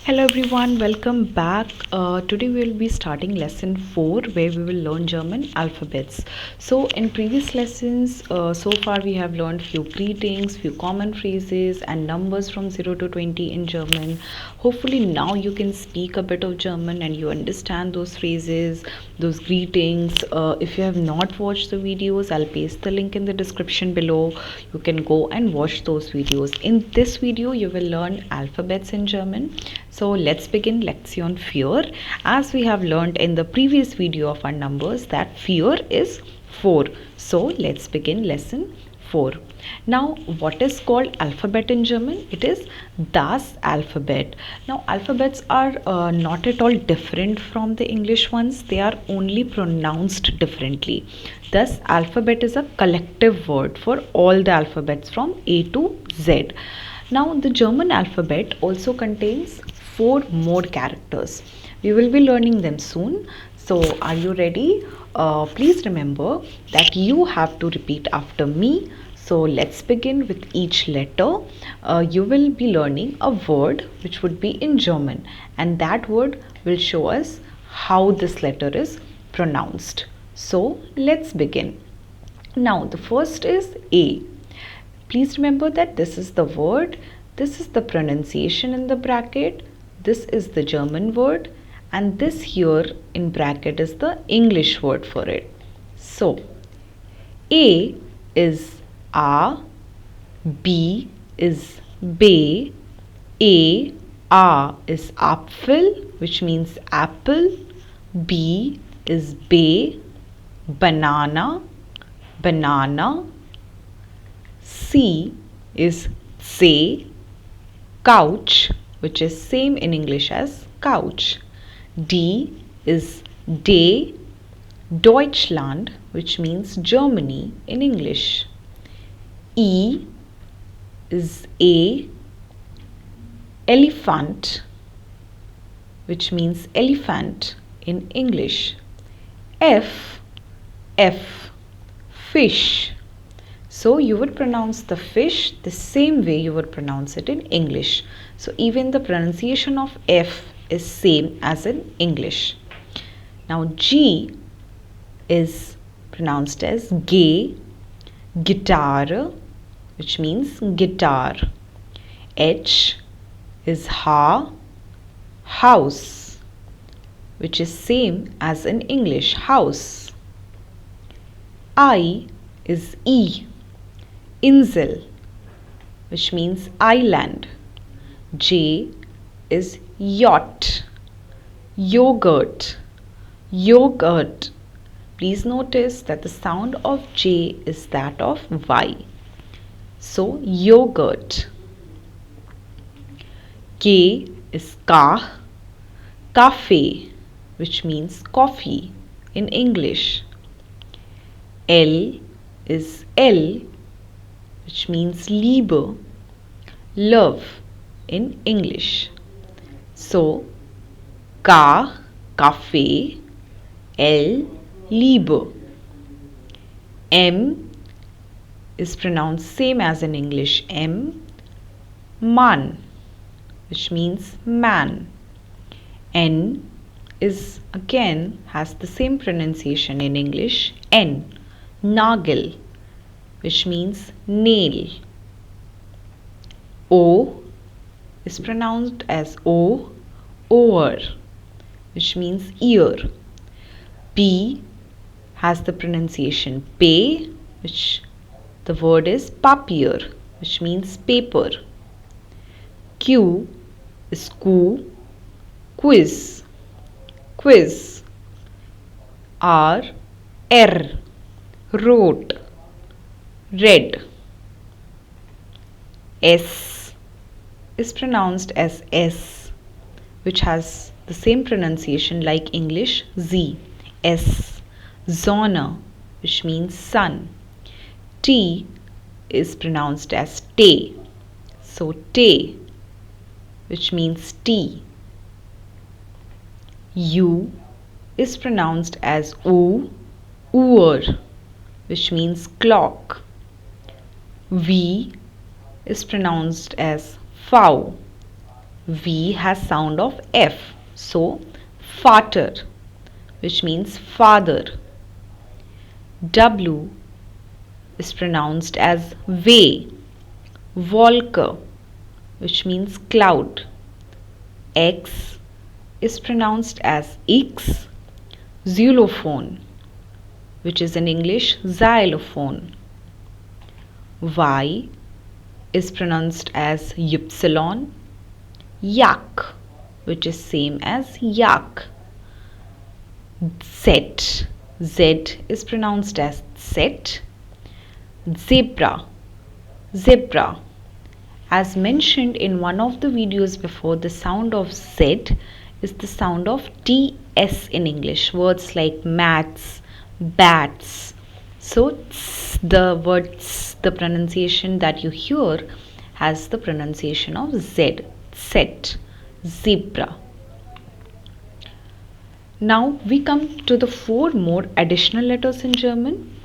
Hello everyone, welcome back. Today we will be starting lesson 4 where we will learn German alphabets. So in previous lessons, so far we have learned few greetings, few common phrases and numbers from 0 to 20 in German. Hopefully now you can speak a bit of German and you understand those phrases, those greetings. If you have not watched the videos, I'll paste the link in the description below. You can go and watch those videos. In this video you will learn alphabets in German. So let's begin Lection 4. As we have learned in the previous video of our numbers that 4 is 4. So let's begin lesson 4. Now what is called alphabet in German? It is das Alphabet. Now alphabets are not at all different from the English ones. They are only pronounced differently. Thus alphabet is a collective word for all the alphabets from A to Z. Now the German alphabet also contains 4 more characters. We will be learning them soon. So are you ready? Please remember that you have to repeat after me. So let's begin with each letter. You will be learning a word which would be in German, and that word will show us how this letter is pronounced. So let's begin. Now the first is A. Please remember that this is the word, this is the pronunciation in the bracket, this is the German word, and this here in bracket is the English word for it. So, A is A, B is B, A is Apfel, which means apple, B is B, banana, C is C, couch, which is same in English as couch. D is D, Deutschland, which means Germany in English. E is A, elephant, which means elephant in English. F, fish. So you would pronounce the fish the same way you would pronounce it in English. So even the pronunciation of F is same as in English. Now G is pronounced as G, guitar, which means guitar. H is Ha, house, which is same as in English, house. I is E, Insel, which means island. J is yacht, yogurt. Please notice that the sound of J is that of Y. So yogurt. K is Ka, cafe, which means coffee in English. L is L, which means Liebe, love in English. So, cafe, L, Liebe. M is pronounced same as in English, M, Mann, which means man. N is again has the same pronunciation in English, N, Nagel, which means nail. O is pronounced as O, oar, which means ear. P has the pronunciation P, which the word is papier, which means paper. Q is Ku, quiz. R, wrote, red. S is pronounced as S, which has the same pronunciation like English, Z, S. Sonne, which means sun. T is pronounced as T, so T, which means tea. U is pronounced as U, Uhr, which means clock. V is pronounced as V, V has sound of F. So, Vater, which means father. W is pronounced as V. Wolke, which means cloud. X is pronounced as X. Xylophone, which is in English xylophone. Y is pronounced as Y. Yak, which is same as yak. Z is pronounced as Zet. Zebra, zebra. As mentioned in one of the videos before, the sound of Z is the sound of TS in English. Words like mats, bats. So the words, the pronunciation that you hear has the pronunciation of Z. Set, zebra. Now we come to the 4 more additional letters in German.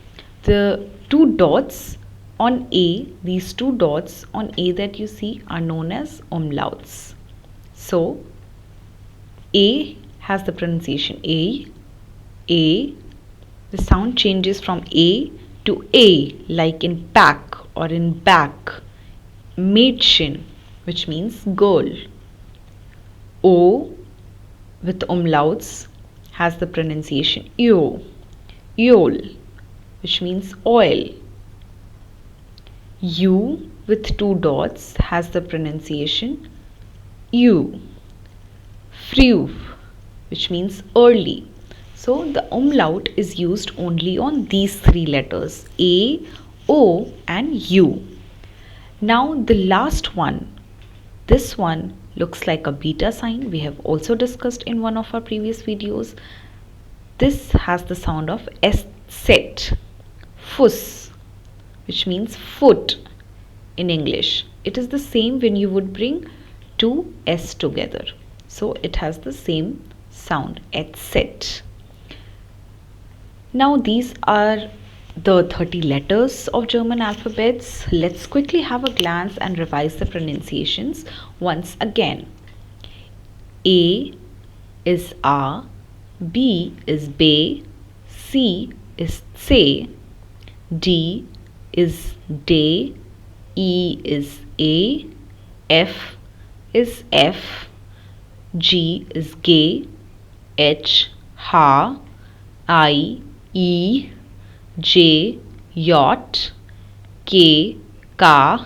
The 2 dots on A, these 2 dots on A that you see are known as umlauts. So A has the pronunciation A. The sound changes from A to A, like in pack or in back. Mädchen, which means girl. O with umlauts has the pronunciation Io, Iol, which means oil. U with 2 dots has the pronunciation U, früh, which means early. So the umlaut is used only on these 3 letters, A, O and U. Now the last one, this one looks like a beta sign. We have also discussed in one of our previous videos. This has the sound of S set, Fuss, which means foot in English. It is the same when you would bring 2 S together. So it has the same sound, et set. Now these are the 30 letters of German alphabets. Let's quickly have a glance and revise the pronunciations once again. A is A, B is B, C is C, D is D, E is A, F is F, G is G, H, H, I, E, J, yacht, K, K,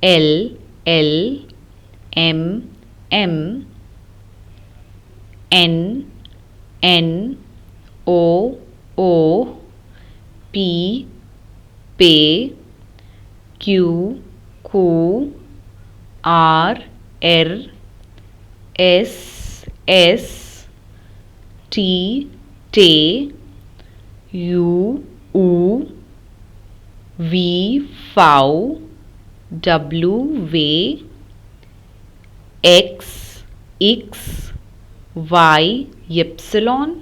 L, L, M, M, N, N, O, O, P, P, Q, Q, R, R, S, S, T, T, U, U, V, V, W, V, X, X, Y, Y,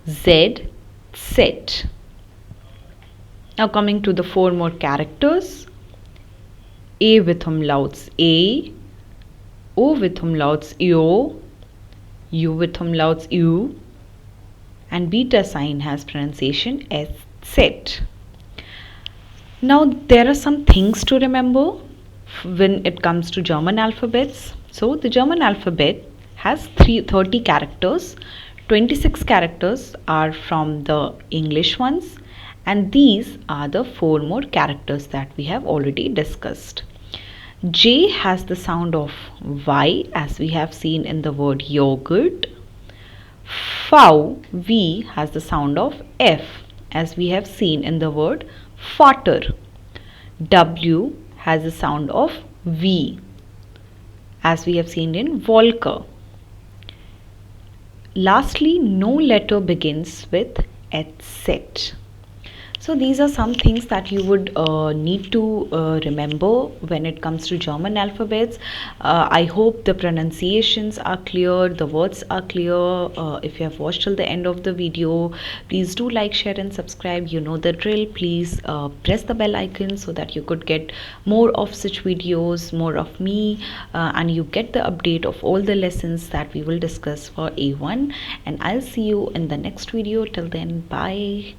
Z, Z. Now coming to the 4 more characters. A with umlauts A, O with umlauts O, U with umlauts U, and beta sign has pronunciation S set. Now there are some things to remember when it comes to German alphabets. So the German alphabet has 30 characters. 26 characters are from the English ones, and these are the 4 more characters that we have already discussed. J has the sound of Y, as we have seen in the word yogurt. V has the sound of F, as we have seen in the word Vater. W has the sound of V, as we have seen in Wolke. Lastly, no letter begins with et set. So these are some things that you would need to remember when it comes to German alphabets. I hope the pronunciations are clear, the words are clear. If you have watched till the end of the video, please do like, share and subscribe. You know the drill. Please press the bell icon so that you could get more of such videos, more of me, and you get the update of all the lessons that we will discuss for A1. And I'll see you in the next video. Till then, bye.